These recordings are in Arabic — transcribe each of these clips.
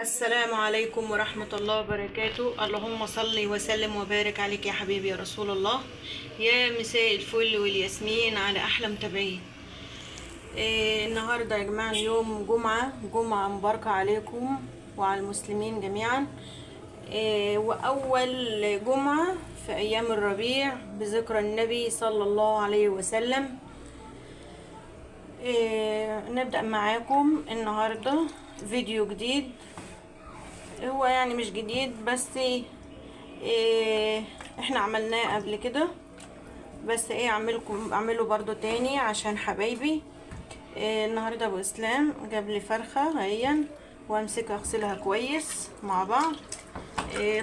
السلام عليكم ورحمة الله وبركاته. اللهم صل وسلم وبارك عليك يا حبيبي يا رسول الله. يا مساء الفل والياسمين على أحلى متابعين. النهاردة يا جماعة يوم جمعة مباركة عليكم وعلى المسلمين جميعا. وأول جمعة في أيام الربيع بذكرى النبي صلى الله عليه وسلم. نبدأ معاكم النهاردة فيديو جديد. هو يعني مش جديد بس احنا عملناه قبل كده، بس اعمله برضو تاني عشان حبايبي. النهارده ابو اسلام جاب لي فرخه اهيا، وامسكها اغسلها كويس مع بعض.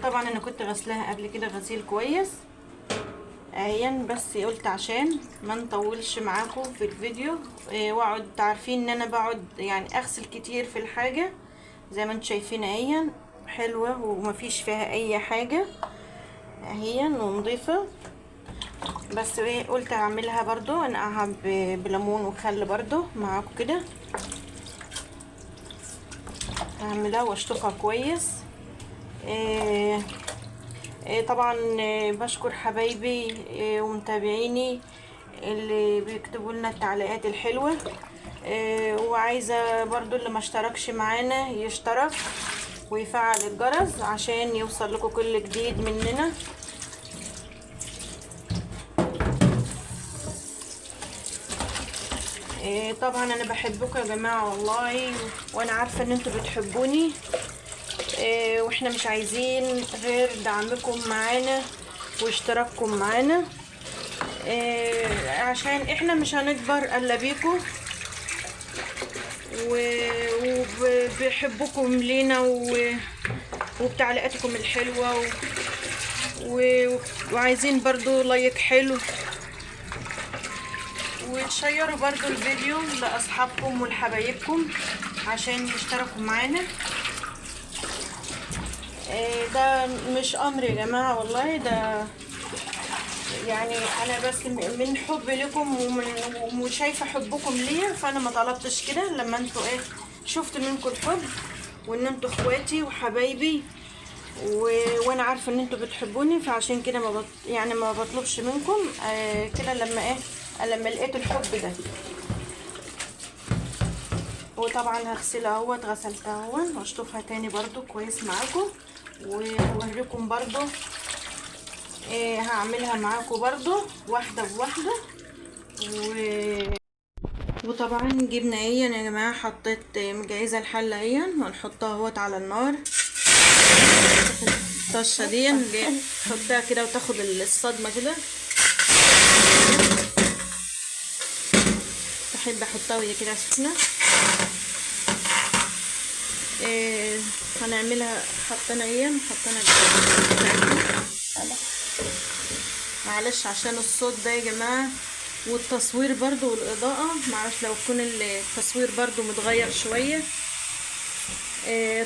طبعا انا كنت غسلها قبل كده غسيل كويس اهيا، بس قلت عشان ما نطولش معاكم في الفيديو واقعد عارفين ان انا بقعد يعني اغسل كتير في الحاجه. زي ما انتم شايفين اهيا حلوه ومفيش فيها اي حاجه اهيا ونضيفه. بس قلت اعملها برضو انقعها بليمون وخل برضو معاكم كده. هعملها واشطفها كويس. طبعا بشكر حبايبي ومتابعيني اللي بيكتبوا لنا التعليقات الحلوه. وعايزه برضو اللي ما اشتركش معانا يشترك ويفعل الجرس عشان يوصل لكم كل جديد مننا. طبعا انا بحبكم يا جماعه والله، وانا عارفه ان انتوا بتحبوني. واحنا مش عايزين غير دعمكم معانا واشتراككم معانا، عشان احنا مش هنكبر الا بيكم وبحبكم لينا وبتعليقاتكم الحلوه وعايزين برضو لايك حلو، وتشيروا برضو الفيديو لاصحابكم ولحبايبكم عشان يشتركوا معانا. ده مش امر يا جماعه والله، ده يعني انا بس من حب لكم وشايفه حبكم ليا، فانا ما طلبتش كده. لما انتوا شفت منكم الحب وان انتوا اخواتي وحبايبي وانا عارفه ان انتوا بتحبوني، فعشان كده يعني ما بطلبش منكم كده. لما لقيت الحب ده، وطبعا هغسلها اهوت، غسلتها اهوت واشطفها تاني برضو كويس معاكم، وهوريكم برضو هعملها معاكم برضو واحده بواحده. وطبعا جبنا يا جماعه، حطيت مجهزه الحله وهنحطها اهوت على النار. الطشه دي نحطها كده وتاخد الصدمه كده. بحب احطها وهي كده سخنه. هنعملها حطينا معلش عشان الصوت ده يا جماعه، والتصوير برضو والاضاءه، معرفش لو يكون التصوير برضو متغير شويه.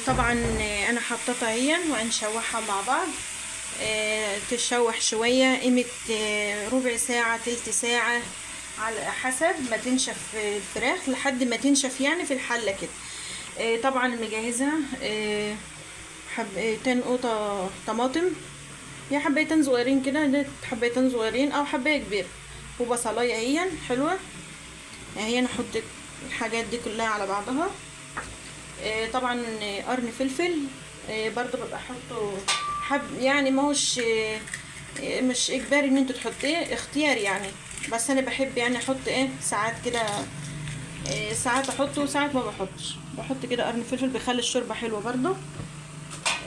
طبعا انا حطيتها وهنشوحها مع بعض. تشوح شويه قيمه ربع ساعه تلت ساعه على حسب ما تنشف الفراخ، لحد ما تنشف يعني في الحله كده. طبعا مجهزه حبتين قوطه طماطم، يا حبيتين صغيرين كده، ده حبيتين صغيرين او حبايه كبيره، وبصلايه حلوه نحط الحاجات دي كلها على بعضها. طبعا قرن فلفل برضو ببقى احطه يعني ما هوش مش اجباري ان انتوا تحطيه، اختياري يعني، بس انا بحب يعني احط ساعات كده. ساعات احطه وساعات ما بحط كده قرن فلفل، بيخلي الشوربه حلوه برضو.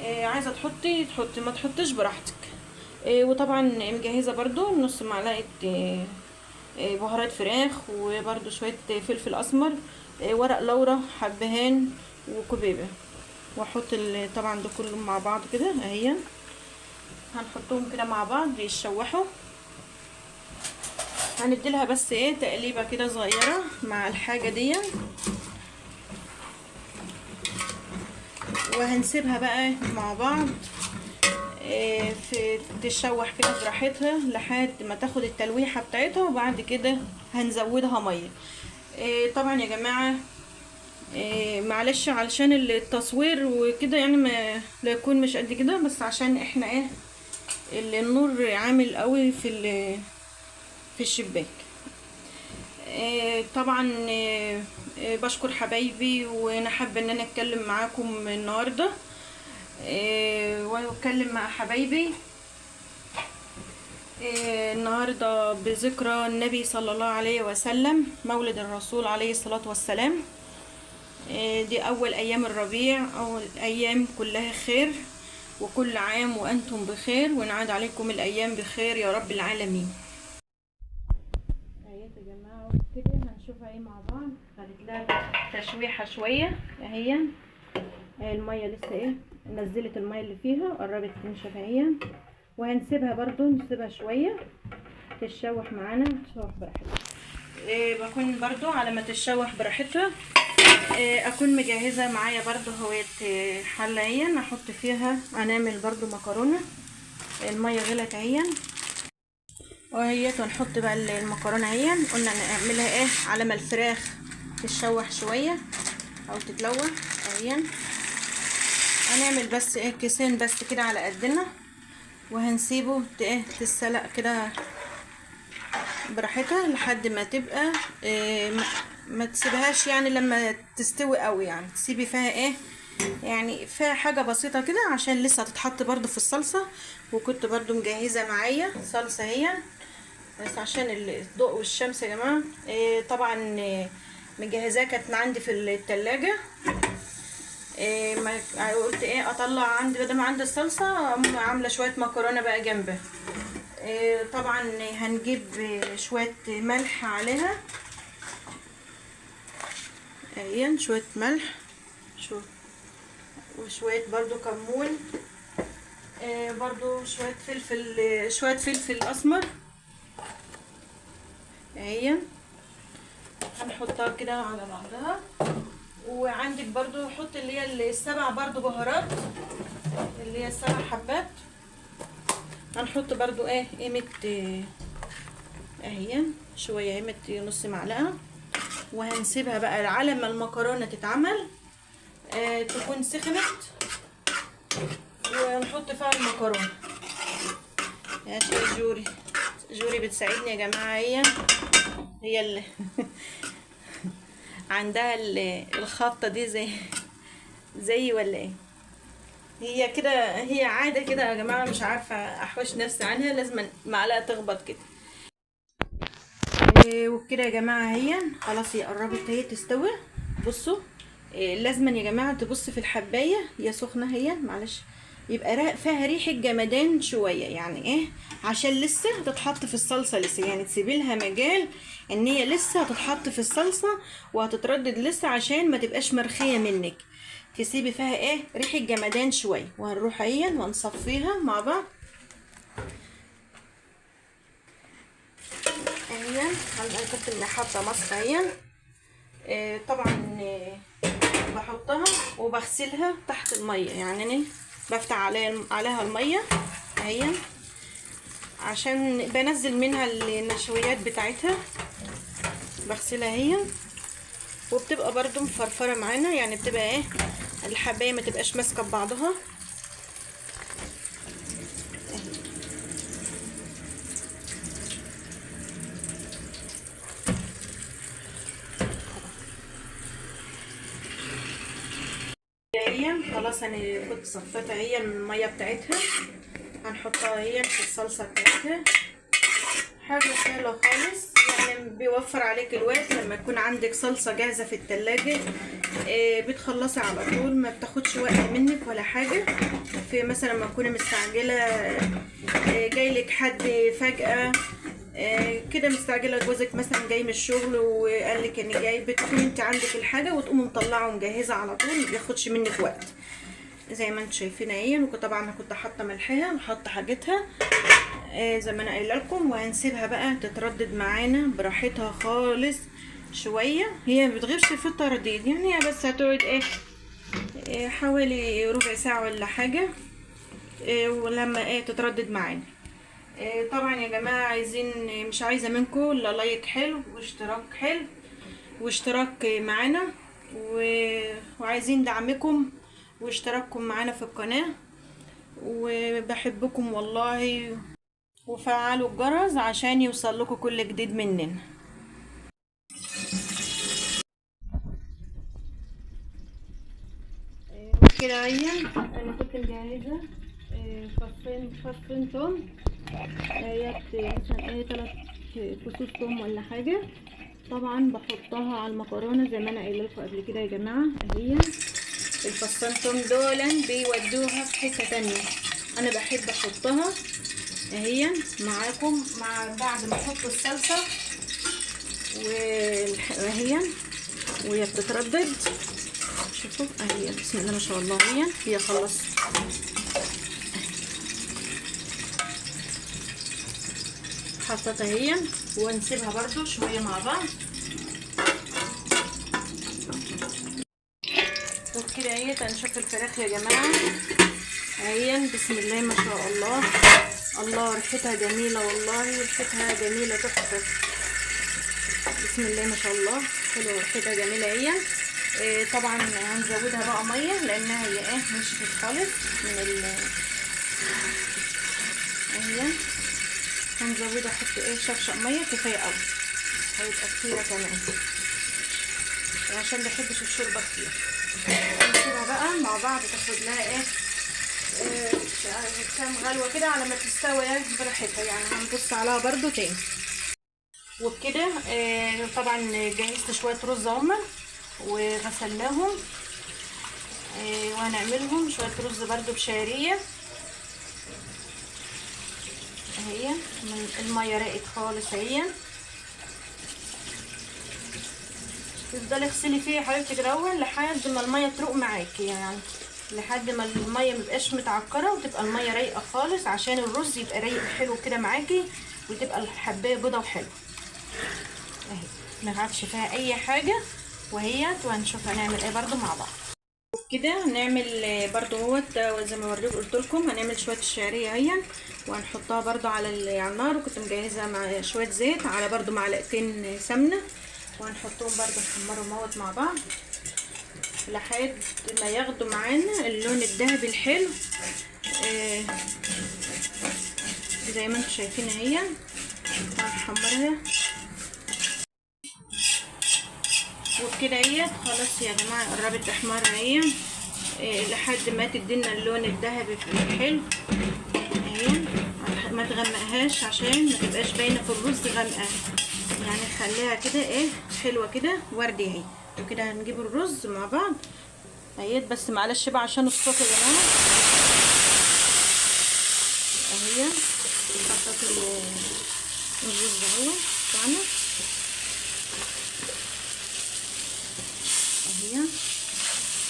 عايزه تحطي ما تحطيش براحتك. وطبعا مجهزه برضو نص معلقه بهارات فراخ، وبرضو شويه فلفل اسمر، ورق لورا، حبهان، وكبيبه، واحط طبعا ده كله مع بعض كده هنحطهم كده مع بعض يتشوحوا. هنديلها بس تقليبه كده صغيره مع الحاجه دي، وهنسيبها بقى مع بعض في تشوح كده براحتها لحد ما تاخد التلويحه بتاعتها، وبعد كده هنزودها ميه. طبعا يا جماعه معلش علشان التصوير وكده يعني ما لا يكون مش قد كده، بس عشان احنا ايه النور عامل قوي في الشباك. طبعا بشكر حبايبي، وانا حابه ان انا اتكلم معاكم النهارده واتكلم مع حبايبي النهارده بذكرى النبي صلى الله عليه وسلم، مولد الرسول عليه الصلاه والسلام. دي اول ايام الربيع، اول ايام كلها خير، وكل عام وانتم بخير، ونعاد عليكم الايام بخير يا رب العالمين. اهيت يا جماعه كده هنشوفها ايه مع بعض. خدت لها تشويحه شويه اهي، الميه لسه ايه نزلت الميه اللي فيها، قربت تنشف اهي، وهنسيبها برضو نسيبها شويه تتشوح معانا، تتشوح براحتها. بكون برضو على ما تتشوح براحتها اكون مجهزه معايا برضو هوية حله اهي احط فيها، هنعمل برضو مكرونه. الميه غلت اهي وهيت، ونحط بقى المكرونه اهي. قلنا نعملها ايه على ما الفراخ تتشوح شويه او تتلوح اهي. هنعمل بس ايه كيسين بس كده على قدنا، وهنسيبه ايه تتسلق كده براحتها لحد ما تبقى ما تسيبهاش يعني لما تستوي قوي، يعني تسيبي فيها ايه يعني فيها حاجه بسيطه كده عشان لسه هتتحط برضو في الصلصه. وكنت برضو مجهزه معايا صلصه هي، بس عشان الضوء والشمس يا جماعه طبعا مجهزاها كانت عندي في التلاجة. ما قلت ايه اطلع عندي بدل ما عندي الصلصه عامله شويه مكرونه بقى جنبها. طبعا هنجيب شويه ملح عليها اهي، شويه ملح وشويه برضو كمون، برضو شويه فلفل اسمر اهي، هنحطها كده على بعضها. وعندك برضو حط اللي هي السبع برضو بهارات، اللي هي السبع حبات. هنحط برضو ايه قيمه اهي شويه، قيمه نص معلقه. وهنسيبها بقى على ما المكرونه تتعمل تكون سخنت، ونحط فيها المكرونه. ماشي يا جوري بتساعدني يا جماعه، هي اللي عندها الخبطه دي زي ولا ايه. هي كده هي عاده كده يا جماعه، مش عارفه احوش نفسي عنها، لازم معلقه تخبط كده. وبكده يا جماعه هي خلاص، هي قربت هي تستوي. بصوا لازما يا جماعه تبص في الحبايه، هي سخنه هي معلش، يبقى فيها ريحه جمدان شويه، يعني ايه عشان لسه هتتحط في الصلصه لسه، يعني تسيبي لها مجال ان هي لسه هتتحط في الصلصه وهتتردد لسه عشان ما تبقاش مرخيه منك. تسيبي فيها ايه ريحه جمدان شويه. وهنروح اهي ونصفيها مع بعض اهي. انا كنت حاطه مصفى اهي طبعا بحطها وبغسلها تحت الميه، يعني انا بفتح عليها الميه اهي عشان بنزل منها النشويات بتاعتها، بغسلها هي. وبتبقى برضو مفرفره معانا، يعني بتبقى ايه الحبايه ما تبقاش ماسكه ببعضها. هي خلاص انا كنت صفيتها هي من الميه بتاعتها، هنحطها هي في الصلصه بتاعتها. حاجه سهله خالص، يعني بيوفر عليك الوقت لما يكون عندك صلصه جاهزه في التلاجة. بتخلصي على طول، ما بتاخدش وقت منك ولا حاجه. في مثلا لما تكوني مستعجله جايلك حد فجاه كده مستعجله، جوزك مثلا جاي من الشغل وقال لك اني جاي، بتكون انت عندك الحاجه وتقومي مطلعه ومجهزه على طول، ما بياخدش منك وقت زي ما انتم شايفين اهي. وطبعا كنت حاطه ملحها وحاطه حاجتها زي ما انا قايله لكم. وهنسيبها بقى تتردد معانا براحتها خالص شويه، هي ما بتغيبش في الترديد، يعني هي بس هتقعد حوالي ربع ساعه ولا حاجه ولما تتردد معانا. طبعا يا جماعه عايزين، مش عايزه منكم الا لايك حلو واشتراك حلو واشتراك معانا وعايزين دعمكم واشتراككم معانا في القناة، وبحبكم والله، وفعلوا الجرس عشان يوصل لكم كل جديد مننا. كده انا كنت مجهزه فصين توم، مثلا 3 فصوص توم ولا حاجه. طبعا بحطها على المكرونه زي ما انا قايله لكم قبل كده يا جماعه. هي الفصين توم دول بيودوها في حته تانية. انا بحب احطها اهي معاكم بعد ما احط الصلصه وهي وهي بتتردد. شوفوا اهي بسم الله ما شاء الله هي خلصت. حطيتها هي ونسيبها برضو شويه مع بعض. وبكده اهي هنشوف الفراخ يا جماعه اهي بسم الله ما شاء الله. الله ريحتها جميله والله، ريحتها جميله تحفه. بسم الله ما شاء الله حلوه ريحتها جميله هي. طبعا هنزودها بقى ميه لانها هي نشفت خالص من اهي. هنزودها احط شفشق ميه كفايه قوي، هيبقى كتيره كمان عشان مبحبش الشوربه كتير. نسيبها بقى مع بعض تاخد لها كام غلوه كده على ما تستوي براحتها يعني. هنبص عليها برضو تاني. وبكده طبعا جهزت شويه رز هما وغسلناهم، وهنعملهم شويه رز برضو بشعريه اهي. الميه راقت خالص اهي. تفضلي اغسلي فيها يا حبيبتي كده لحد ما الميه تروق معاكي، يعني لحد ما الميه مبقاش متعكره وتبقى الميه رايقه خالص عشان الرز يبقى رايق حلو كده معاكي وتبقى الحبايه بيضه وحلوه اهي. ما عادش فيها اي حاجه وهنشوف هنعمل ايه برضو مع بعض. كده هنعمل برضو زي ما قلت لكم هنعمل شويه الشعريه اهي، وهنحطها برضو على النار. وكنت مجهزه مع شويه زيت على برضو معلقتين سمنه، وهنحطهم برضو نحمرهم مع بعض لحد ما ياخدوا معانا اللون الذهبي الحلو زي ما انتم شايفين اهي. هنحمرها وبكده اهي خلاص يا جماعه قربت تحمر اهي لحد ما تدينا اللون الذهبي الحلو اهي. ما تغمقهاش عشان ما تبقاش باينه في الرز غامقه، يعني خليها كده حلوه كده وردي اهي. وكده هنجيب الرز مع بعض اهي. بس معلش بقى عشان الصوت يا جماعه اهي. حطيت الرز اهو بتاعنا اهي،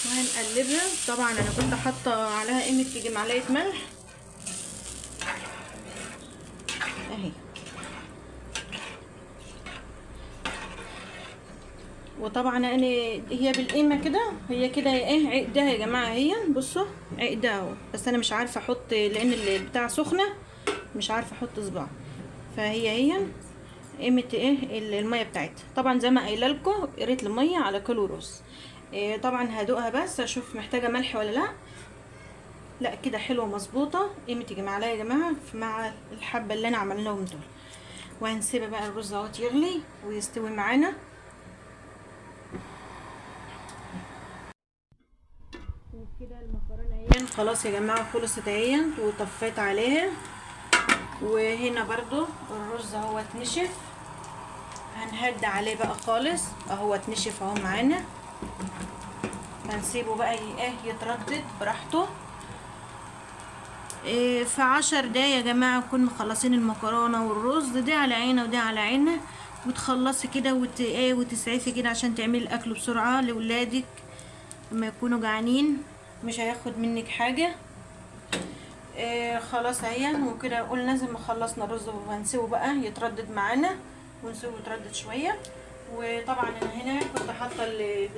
وهنقلبها. طبعا انا كنت حاطه عليها تيجي معلقه ملح اهي. وطبعا انا هي بالقيمه كده هي كده عقدها يا جماعه اهي. بصوا عقدها اهو، بس انا مش عارفه احط لان البتاع سخنه مش عارفه احط صباع. فهي قيمه الميه بتاعتها. طبعا زي ما قايله لكم قريت الميه على كيلو رز. طبعا هدوقها بس اشوف محتاجه ملح ولا لا. لا كده حلوه مظبوطه. قيمه يا جماعه يا جماعه مع الحبه اللي انا عملناهم دول. وهنسيبها بقى الرز اهو يغلي ويستوي معانا. وكده المكرونه اهي خلاص يا جماعه خلصت اهي وطفيت عليها. وهنا برضو الرز اهو اتنشف، هنهدى عليه بقى خالص اهو اتنشف اهو معانا. هنسيبه بقى يتردد براحته. في 10 دقايق يا جماعه نكون مخلصين المكرونه والرز. ده على عينه وده على عينه، وتخلصي كده وتسعفي كده عشان تعملي الاكل بسرعه لاولادك لما يكونوا جعانين، مش هياخد منك حاجه. خلاص اهي. وكده قلنا زي ما خلصنا الرز وهنسيبه بقى يتردد معانا ونسيبه يتردد شويه. وطبعا انا هنا كنت حاطه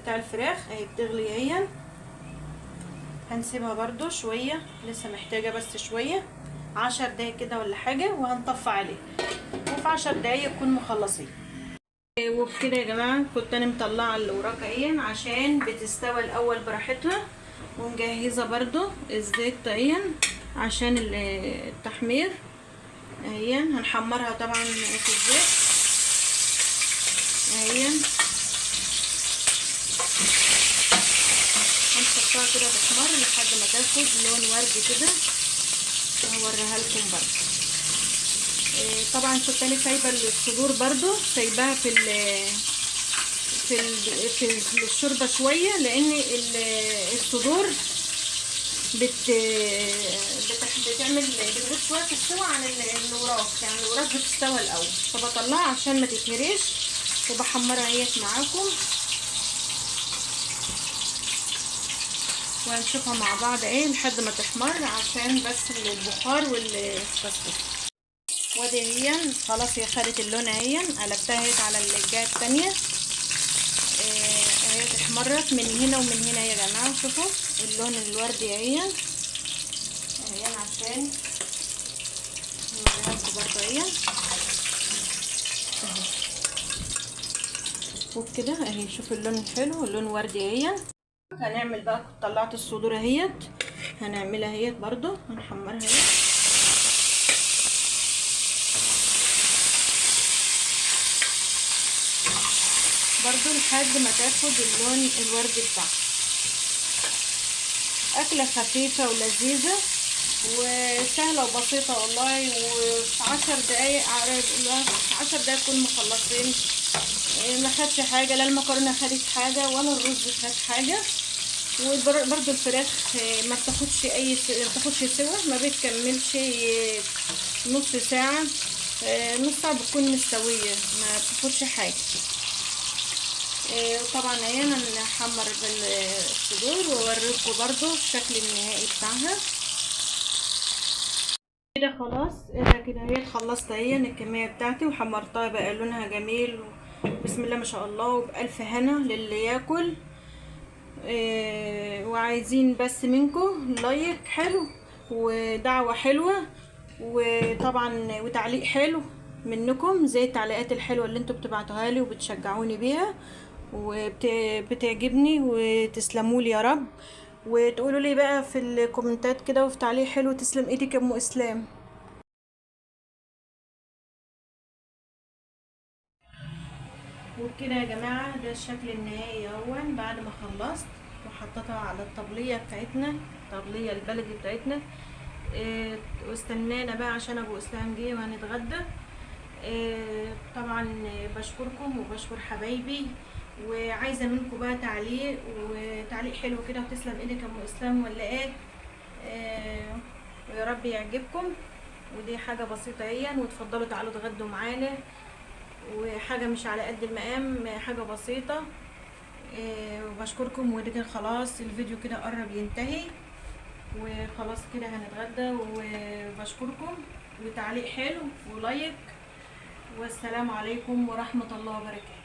بتاع الفراخ اهي بتغلي اهي. هنسيبها برضو شويه لسه محتاجه بس شويه 10 دقايق كده ولا حاجه، وهنطفي عليه وفي 10 دقايق نكون مخلصين. وبكده يا جماعه كنت انا مطلعه الوراك اهي عشان بتستوي الاول براحتها، ومجهزه برضو الزيت اهي عشان التحمير اهي. هنحمرها طبعا في الزيت اهي، هنحطها كده تحمر لحد ما تاخد لون وردي كده، وهوريها لكم برضو. طبعا كنت انا سايبه الصدور برضو، سايباها في الشوربه شويه، لان الصدور بتعمل بتغيب شويه في السوا عن الوراك، يعني الوراك بتستوى الاول، فبطلعها عشان ما تتهريش وبحمرها اهيت معاكم، وهنشوفها مع بعض ايه لحد ما تحمر عشان بس البخار والفسفور. وادي هي خلاص هي خدت اللون اهي، قلبتها اهيت على الجهه التانيه اهي، احمرت من هنا ومن هنا يا جماعه. شوفوا اللون الوردي اهي عشان نوريها لكم برضه اهي وبكده اهي. شوفوا اللون الحلو، اللون وردي اهي. هنعمل بقى، كنت طلعت الصدور اهيت، هنعملها اهيت برضه، هنحمرها اهي برضو لحد ما تاخد اللون الوردي بتاعها. اكله خفيفه ولذيذه وسهله وبسيطه والله، وفي 10 دقايق 10 دقايق تكون مخلصين. ما خدش حاجه، لا المكرونه خدت حاجه ولا الرز خد حاجه. وبرضو الفراخ ما بتاخدش سوا، ما بتكملش نص ساعه، نص ساعه بتكون مستويه، ما بتاخدش حاجه. وطبعا اهي انا هحمر بالصدور واوريكم برضو الشكل النهائي بتاعها. كده خلاص، كده هي خلصت اهي الكميه بتاعتي وحمرتها بقى لونها جميل بسم الله ما شاء الله، وبألف هنا للي ياكل. وعايزين بس منكم لايك حلو ودعوه حلوه، وطبعا وتعليق حلو منكم زي التعليقات الحلوه اللي انتوا بتبعتوها لي وبتشجعوني بيها وبتعجبني، وتسلموا لي يا رب. وتقولوا لي بقى في الكومنتات كده وفي تعليق حلو تسلم ايدك يا ام اسلام. وبكده يا جماعه ده الشكل النهائي اهو بعد ما خلصت وحطيتها على الطبليه بتاعتنا، الطبليه البلدي بتاعتنا. واستنانا بقى عشان ابو اسلام جه وهنتغدى. طبعا بشكركم وبشكر حبايبي، وعايزه منكم بقى تعليق وتعليق حلو كده وتسلم ايدك يا ام اسلام ولا ايه. ويا رب يعجبكم، ودي حاجه بسيطه اهي، وتفضلوا تعالوا اتغدوا معانا، وحاجه مش على قد المقام، حاجه بسيطه. وبشكركم، ودي كده خلاص الفيديو كده قرب ينتهي، وخلاص كده هنتغدى. وبشكركم وتعليق حلو ولايك، والسلام عليكم ورحمه الله وبركاته.